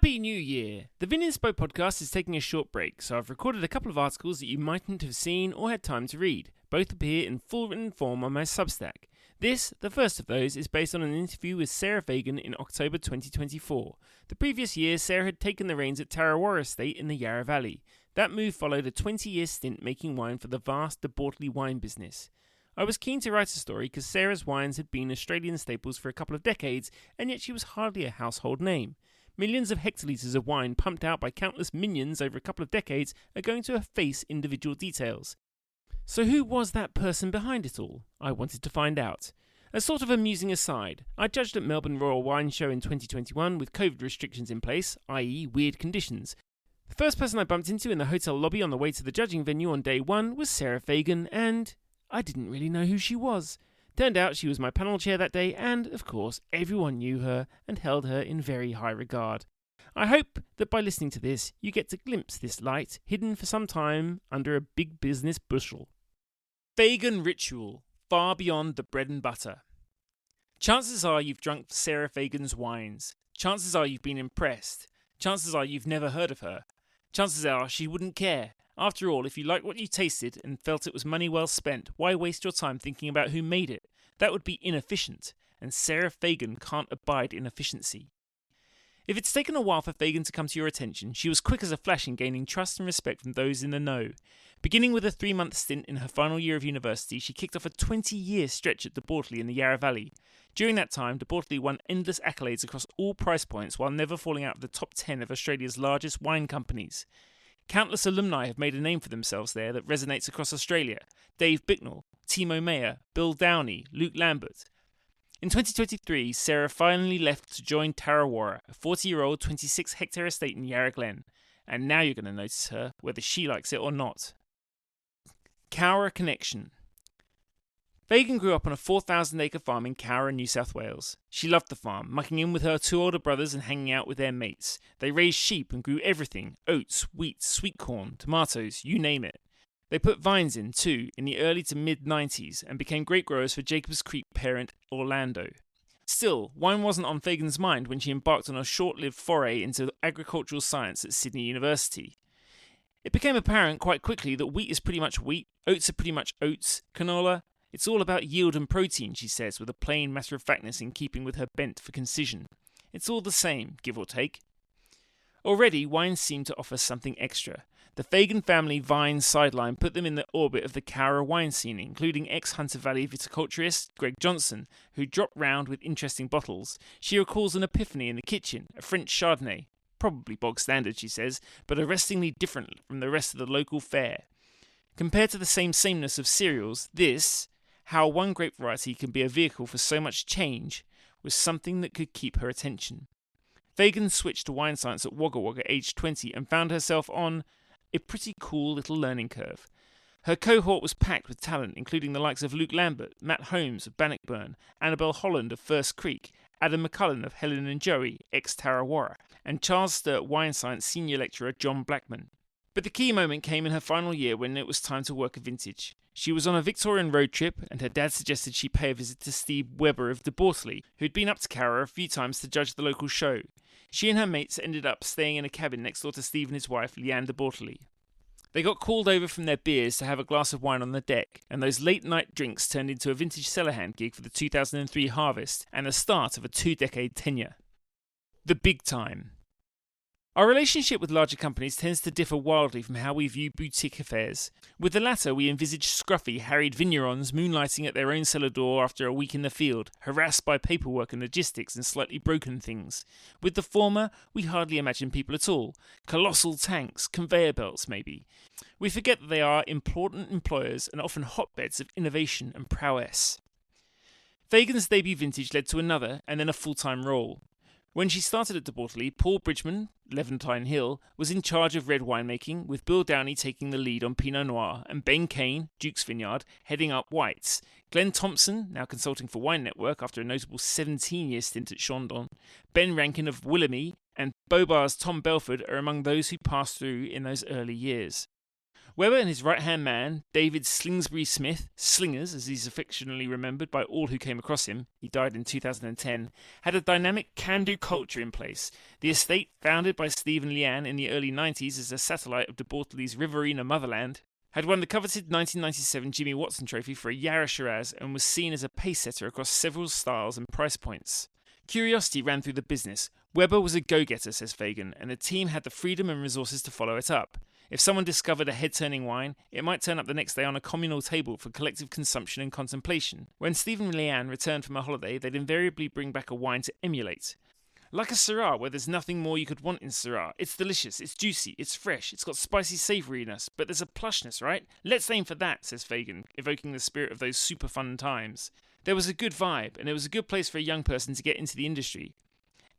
Happy New Year! The Vininspo podcast is taking a short break, so I've recorded a couple of articles that you mightn't have seen or had time to read. Both appear in full written form on my Substack. This, the first of those, is based on an interview with Sarah Fagan in October 2024. The previous year, Sarah had taken the reins at TarraWarra estate in the Yarra Valley. That move followed a 20-year stint making wine for the vast Bortoli wine business. I was keen to write a story because Sarah's wines had been Australian staples for a couple of decades, and yet she was hardly a household name. Millions of hectolitres of wine pumped out by countless minions over a couple of decades are going to efface individual details. So who was that person behind it all? I wanted to find out. A sort of amusing aside, I judged at Melbourne Royal Wine Show in 2021 with COVID restrictions in place, i.e. weird conditions. The first person I bumped into in the hotel lobby on the way to the judging venue on day one was Sarah Fagan, and I didn't really know who she was. Turned out she was my panel chair that day, and, of course, everyone knew her and held her in very high regard. I hope that by listening to this, you get to glimpse this light, hidden for some time under a big business bushel. Fagan ritual, far beyond the bread and butter. Chances are you've drunk Sarah Fagan's wines. Chances are you've been impressed. Chances are you've never heard of her. Chances are she wouldn't care. After all, if you liked what you tasted and felt it was money well spent, why waste your time thinking about who made it? That would be inefficient, and Sarah Fagan can't abide inefficiency. If it's taken a while for Fagan to come to your attention, she was quick as a flash in gaining trust and respect from those in the know. Beginning with a 3-month stint in her final year of university, she kicked off a 20-year stretch at Bortoli in the Yarra Valley. During that time, Bortoli won endless accolades across all price points while never falling out of the top 10 of Australia's largest wine companies. Countless alumni have made a name for themselves there that resonates across Australia. Dave Bicknell, Timo Meyer, Bill Downey, Luke Lambert. In 2023, Sarah finally left to join TarraWarra, a 40-year-old 26-hectare estate in Yarra Glen. And now you're going to notice her, whether she likes it or not. Cowra Connection. Fagan grew up on a 4,000-acre farm in Cowra, New South Wales. She loved the farm, mucking in with her 2 older brothers and hanging out with their mates. They raised sheep and grew everything: oats, wheat, sweet corn, tomatoes, you name it. They put vines in, too, in the early to mid-90s and became grape growers for Jacobs Creek parent Orlando. Still, wine wasn't on Fagan's mind when she embarked on a short-lived foray into agricultural science at Sydney University. It became apparent quite quickly that wheat is pretty much wheat, oats are pretty much oats, canola. It's all about yield and protein, she says, with a plain matter-of-factness in keeping with her bent for concision. It's all the same, give or take. Already, wines seemed to offer something extra. The Fagan family vine sideline put them in the orbit of the Cowra wine scene, including ex-Hunter Valley viticulturist Greg Johnson, who dropped round with interesting bottles. She recalls an epiphany in the kitchen, a French Chardonnay. Probably bog standard, she says, but arrestingly different from the rest of the local fare. Compared to the sameness of cereals, this, how one grape variety can be a vehicle for so much change, was something that could keep her attention. Fagan switched to wine science at Wagga Wagga aged 20 and found herself on a pretty cool little learning curve. Her cohort was packed with talent, including the likes of Luke Lambert, Matt Holmes of Bannockburn, Annabelle Holland of First Creek, Adam McCullen of Helen and Joey, ex-TarraWarra, and Charles Sturt wine science senior lecturer John Blackman. But the key moment came in her final year when it was time to work a vintage. She was on a Victorian road trip, and her dad suggested she pay a visit to Steve Webber of Bortoli, who'd been up to Cowra a few times to judge the local show. She and her mates ended up staying in a cabin next door to Steve and his wife, Leanne Bortoli. They got called over from their beers to have a glass of wine on the deck, and those late-night drinks turned into a vintage cellar hand gig for the 2003 harvest and the start of a 2-decade tenure. The big time. Our relationship with larger companies tends to differ wildly from how we view boutique affairs. With the latter, we envisage scruffy, harried vignerons moonlighting at their own cellar door after a week in the field, harassed by paperwork and logistics and slightly broken things. With the former, we hardly imagine people at all. Colossal tanks, conveyor belts maybe. We forget that they are important employers and often hotbeds of innovation and prowess. Fagan's debut vintage led to another, and then a full-time role. When she started at Bortoli, Paul Bridgman, Levantine Hill, was in charge of red winemaking, with Bill Downey taking the lead on Pinot Noir, and Ben Kane, Duke's Vineyard, heading up whites. Glenn Thompson, now consulting for Wine Network after a notable 17-year stint at Chandon, Ben Rankin of Willamie, and Bobar's Tom Belford are among those who passed through in those early years. Webber and his right-hand man, David Slingsbury Smith, Slingers as he's affectionately remembered by all who came across him, he died in 2010, had a dynamic can-do culture in place. The estate, founded by Steve and Leanne in the early 90s as a satellite of de Bortoli's Riverina motherland, had won the coveted 1997 Jimmy Watson Trophy for a Yarra Shiraz and was seen as a pace-setter across several styles and price points. Curiosity ran through the business. Webber was a go-getter, says Fagan, and the team had the freedom and resources to follow it up. If someone discovered a head-turning wine, it might turn up the next day on a communal table for collective consumption and contemplation. When Steve and Leanne returned from a holiday, they'd invariably bring back a wine to emulate. Like a Syrah, where there's nothing more you could want in Syrah. It's delicious, it's juicy, it's fresh, it's got spicy savouriness, but there's a plushness, right? Let's aim for that, says Fagan, evoking the spirit of those super fun times. There was a good vibe, and it was a good place for a young person to get into the industry.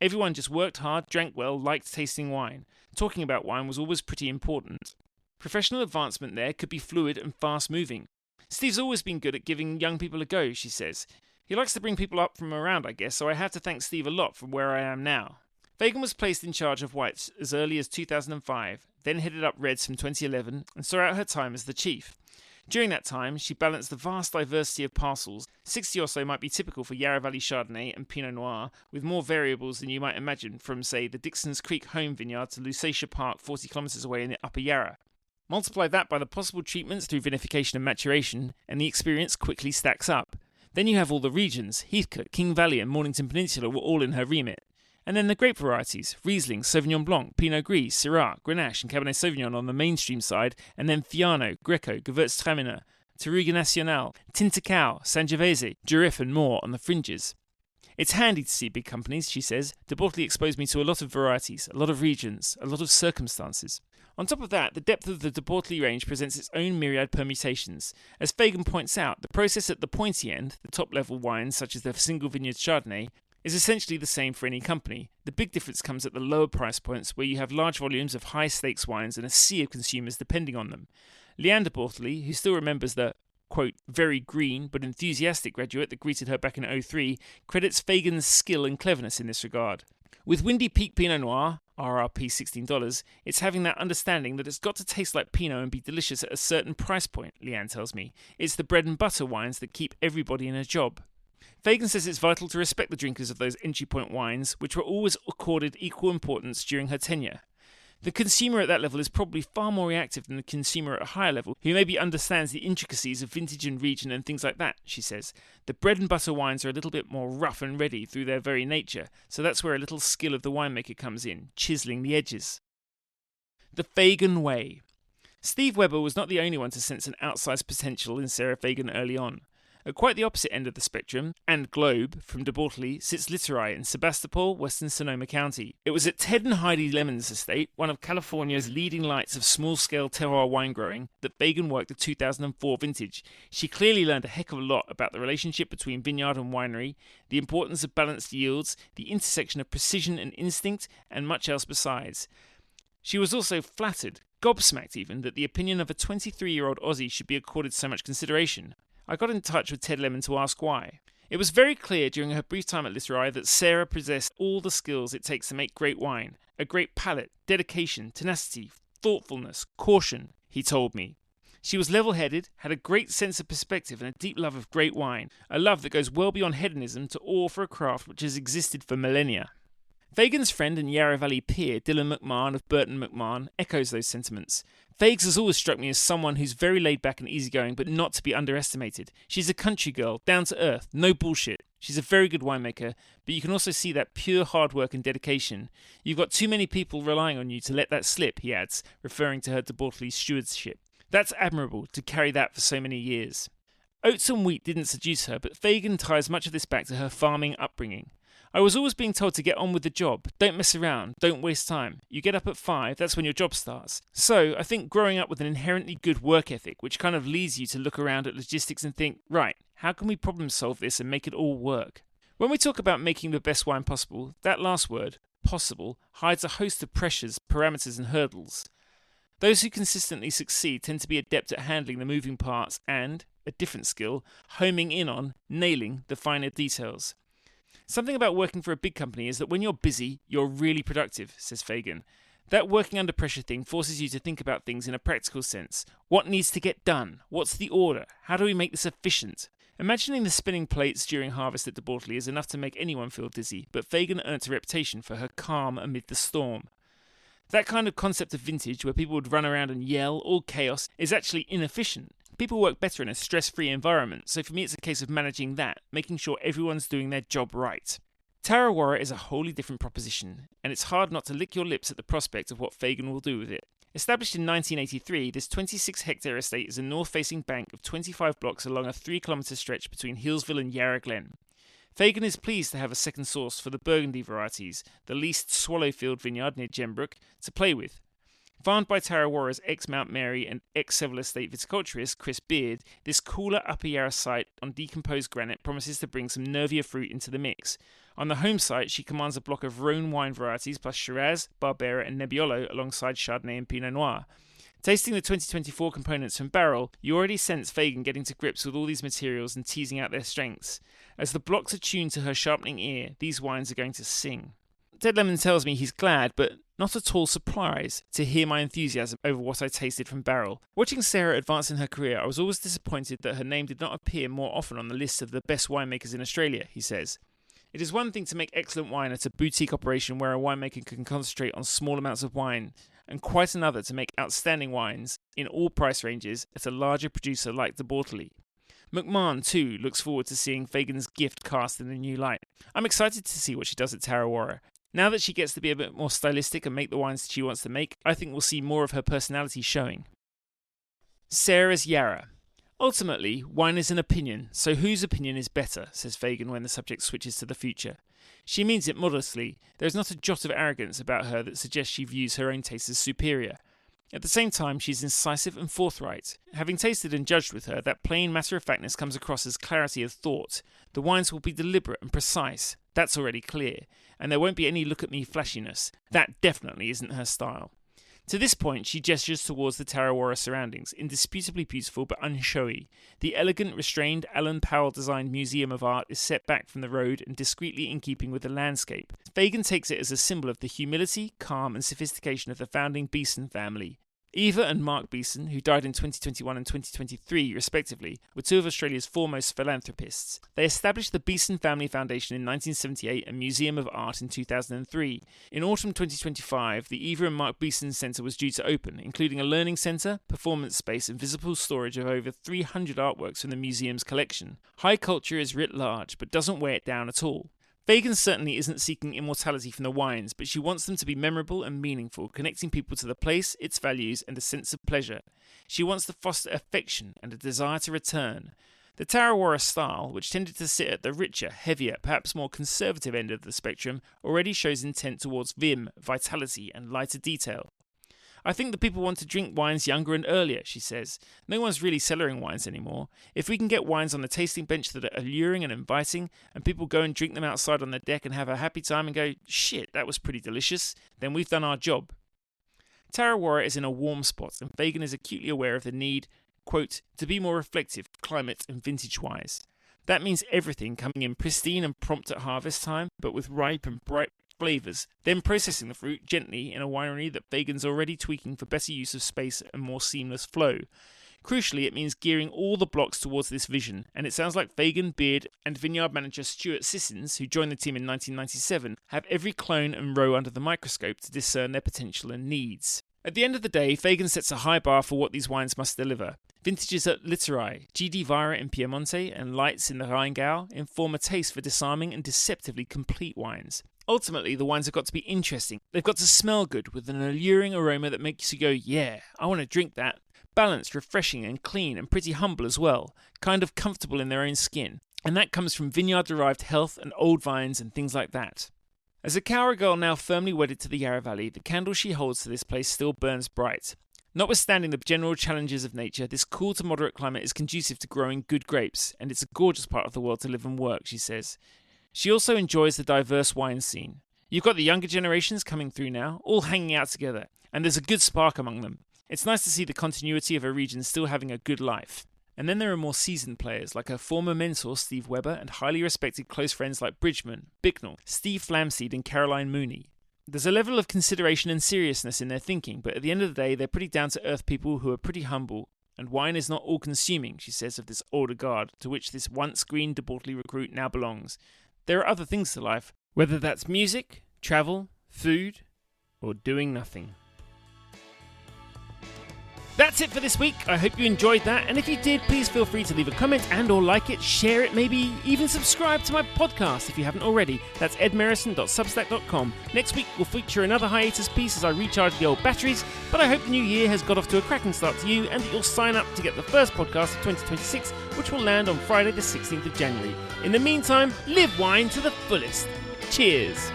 Everyone just worked hard, drank well, liked tasting wine. Talking about wine was always pretty important. Professional advancement there could be fluid and fast-moving. Steve's always been good at giving young people a go, she says. He likes to bring people up from around, I guess, so I have to thank Steve a lot for where I am now. Fagan was placed in charge of whites as early as 2005, then headed up reds from 2011, and saw out her time as the chief. During that time, she balanced the vast diversity of parcels. 60 or so might be typical for Yarra Valley Chardonnay and Pinot Noir, with more variables than you might imagine from, say, the Dixon's Creek home vineyard to Lusatia Park 40 kilometres away in the Upper Yarra. Multiply that by the possible treatments through vinification and maturation, and the experience quickly stacks up. Then you have all the regions. Heathcote, King Valley and Mornington Peninsula were all in her remit. And then the grape varieties, Riesling, Sauvignon Blanc, Pinot Gris, Syrah, Grenache and Cabernet Sauvignon on the mainstream side, and then Fiano, Greco, Gewürztraminer, Touriga Nacional, Tintacao, Sangiovese, Durif and more on the fringes. It's handy to see big companies, she says. De Bortoli exposed me to a lot of varieties, a lot of regions, a lot of circumstances. On top of that, the depth of the De Bortoli range presents its own myriad permutations. As Fagan points out, the process at the pointy end, the top-level wines such as the single vineyard Chardonnay, is essentially the same for any company. The big difference comes at the lower price points where you have large volumes of high-stakes wines and a sea of consumers depending on them. Leanne de Bortoli, who still remembers the, quote, very green but enthusiastic graduate that greeted her back in '03, credits Fagan's skill and cleverness in this regard. With Windy Peak Pinot Noir, RRP $16, it's having that understanding that it's got to taste like Pinot and be delicious at a certain price point, Leanne tells me. It's the bread and butter wines that keep everybody in a job. Fagan says it's vital to respect the drinkers of those entry point wines, which were always accorded equal importance during her tenure. The consumer at that level is probably far more reactive than the consumer at a higher level, who maybe understands the intricacies of vintage and region and things like that, she says. The bread and butter wines are a little bit more rough and ready through their very nature, so that's where a little skill of the winemaker comes in, chiselling the edges. The Fagan Way. Steve Webber was not the only one to sense an outsized potential in Sarah Fagan early on. At quite the opposite end of the spectrum, and globe, from de Bortoli, sits Literai in Sebastopol, western Sonoma County. It was at Ted and Heidi Lemon's estate, one of California's leading lights of small-scale terroir wine growing, that Fagan worked the 2004 vintage. She clearly learned a heck of a lot about the relationship between vineyard and winery, the importance of balanced yields, the intersection of precision and instinct, and much else besides. She was also flattered, gobsmacked even, that the opinion of a 23-year-old Aussie should be accorded so much consideration. I got in touch with Ted Lemon to ask why. It was very clear during her brief time at Literai that Sarah possessed all the skills it takes to make great wine. A great palate, dedication, tenacity, thoughtfulness, caution, he told me. She was level-headed, had a great sense of perspective and a deep love of great wine, a love that goes well beyond hedonism to awe for a craft which has existed for millennia. Fagan's friend and Yarra Valley peer, Dylan McMahon of Burton McMahon, echoes those sentiments. Fags has always struck me as someone who's very laid back and easygoing, but not to be underestimated. She's a country girl, down to earth, no bullshit. She's a very good winemaker, but you can also see that pure hard work and dedication. You've got too many people relying on you to let that slip, he adds, referring to her de Bortoli stewardship. That's admirable, to carry that for so many years. Oats and wheat didn't seduce her, but Fagan ties much of this back to her farming upbringing. I was always being told to get on with the job. Don't mess around. Don't waste time. You get up at 5, that's when your job starts. So, I think growing up with an inherently good work ethic, which kind of leads you to look around at logistics and think, right, how can we problem solve this and make it all work? When we talk about making the best wine possible, that last word, possible, hides a host of pressures, parameters and hurdles. Those who consistently succeed tend to be adept at handling the moving parts and, a different skill, homing in on, nailing the finer details. Something about working for a big company is that when you're busy, you're really productive, says Fagan. That working under pressure thing forces you to think about things in a practical sense. What needs to get done? What's the order? How do we make this efficient? Imagining the spinning plates during harvest at Bortoli is enough to make anyone feel dizzy, but Fagan earned a reputation for her calm amid the storm. That kind of concept of vintage, where people would run around and yell, all chaos, is actually inefficient. People work better in a stress-free environment, so for me it's a case of managing that, making sure everyone's doing their job right. TarraWarra is a wholly different proposition, and it's hard not to lick your lips at the prospect of what Fagan will do with it. Established in 1983, this 26-hectare estate is a north-facing bank of 25 blocks along a 3-kilometre stretch between Hillsville and Yarra Glen. Fagan is pleased to have a second source for the Burgundy varieties, the leased Swallowfield vineyard near Gembrook, to play with. Farmed by TarraWarra's ex-Mount Mary and ex-Seville Estate viticulturist Chris Beard, this cooler Upper Yarra site on decomposed granite promises to bring some nervier fruit into the mix. On the home site, she commands a block of Rhone wine varieties plus Shiraz, Barbera and Nebbiolo alongside Chardonnay and Pinot Noir. Tasting the 2024 components from barrel, you already sense Fagan getting to grips with all these materials and teasing out their strengths. As the blocks are tuned to her sharpening ear, these wines are going to sing. Dead Lemon tells me he's glad, but not at all surprised, to hear my enthusiasm over what I tasted from barrel. Watching Sarah advance in her career, I was always disappointed that her name did not appear more often on the list of the best winemakers in Australia, he says. It is one thing to make excellent wine at a boutique operation where a winemaker can concentrate on small amounts of wine, and quite another to make outstanding wines in all price ranges at a larger producer like the Bortoli. McMahon, too, looks forward to seeing Fagan's gift cast in a new light. I'm excited to see what she does at TarraWarra. Now that she gets to be a bit more stylistic and make the wines she wants to make, I think we'll see more of her personality showing. Sarah's Yarra. Ultimately, wine is an opinion, so whose opinion is better, says Fagan when the subject switches to the future. She means it modestly. There is not a jot of arrogance about her that suggests she views her own taste as superior. At the same time, she's incisive and forthright. Having tasted and judged with her, that plain matter-of-factness comes across as clarity of thought. The wines will be deliberate and precise. That's already clear. And there won't be any look-at-me flashiness. That definitely isn't her style. To this point, she gestures towards the TarraWarra surroundings, indisputably beautiful but unshowy. The elegant, restrained, Alan Powell-designed Museum of Art is set back from the road and discreetly in keeping with the landscape. Fagan takes it as a symbol of the humility, calm and sophistication of the founding Beeson family. Eva and Mark Beeson, who died in 2021 and 2023 respectively, were two of Australia's foremost philanthropists. They established the Beeson Family Foundation in 1978 and Museum of Art in 2003. In autumn 2025, the Eva and Mark Beeson Centre was due to open, including a learning centre, performance space and visible storage of over 300 artworks from the museum's collection. High culture is writ large, but doesn't weigh it down at all. Fagan certainly isn't seeking immortality from the wines, but she wants them to be memorable and meaningful, connecting people to the place, its values, and a sense of pleasure. She wants to foster affection and a desire to return. The TarraWarra style, which tended to sit at the richer, heavier, perhaps more conservative end of the spectrum, already shows intent towards vim, vitality, and lighter detail. I think the people want to drink wines younger and earlier, she says. No one's really cellaring wines anymore. If we can get wines on the tasting bench that are alluring and inviting, and people go and drink them outside on the deck and have a happy time and go, shit, that was pretty delicious, then we've done our job. TarraWarra is in a warm spot, and Fagan is acutely aware of the need, quote, to be more reflective, climate and vintage-wise. That means everything coming in pristine and prompt at harvest time, but with ripe and bright flavours, then processing the fruit gently in a winery that Fagan's already tweaking for better use of space and more seamless flow. Crucially, it means gearing all the blocks towards this vision, and it sounds like Fagan, Beard, and vineyard manager Stuart Sissons, who joined the team in 1997, have every clone and row under the microscope to discern their potential and needs. At the end of the day, Fagan sets a high bar for what these wines must deliver. Vintages at Littorai, GD Vira in Piemonte, and Lights in the Rheingau inform a taste for disarming and deceptively complete wines. Ultimately, the wines have got to be interesting. They've got to smell good, with an alluring aroma that makes you go, yeah, I want to drink that. Balanced, refreshing and clean and pretty humble as well, kind of comfortable in their own skin. And that comes from vineyard-derived health and old vines and things like that. As a Cowra girl now firmly wedded to the Yarra Valley, the candle she holds to this place still burns bright. Notwithstanding the general challenges of nature, this cool to moderate climate is conducive to growing good grapes, and it's a gorgeous part of the world to live and work, she says. She also enjoys the diverse wine scene. You've got the younger generations coming through now, all hanging out together, and there's a good spark among them. It's nice to see the continuity of a region still having a good life. And then there are more seasoned players, like her former mentor Steve Webber and highly respected close friends like Bridgman, Bicknell, Steve Flamsteed and Caroline Mooney. There's a level of consideration and seriousness in their thinking, but at the end of the day, they're pretty down-to-earth people who are pretty humble. And wine is not all-consuming, she says of this older guard, to which this once-green de Bortoli recruit now belongs. There are other things to life, whether that's music, travel, food, or doing nothing. That's it for this week. I hope you enjoyed that, and if you did, please feel free to leave a comment and or like it, share it, maybe even subscribe to my podcast if you haven't already. That's edmerison.substack.com. Next week we'll feature another hiatus piece as I recharge the old batteries, but I hope the new year has got off to a cracking start to you and that you'll sign up to get the first podcast of 2026, which will land on Friday the 16th of January. In the meantime, live wine to the fullest. Cheers!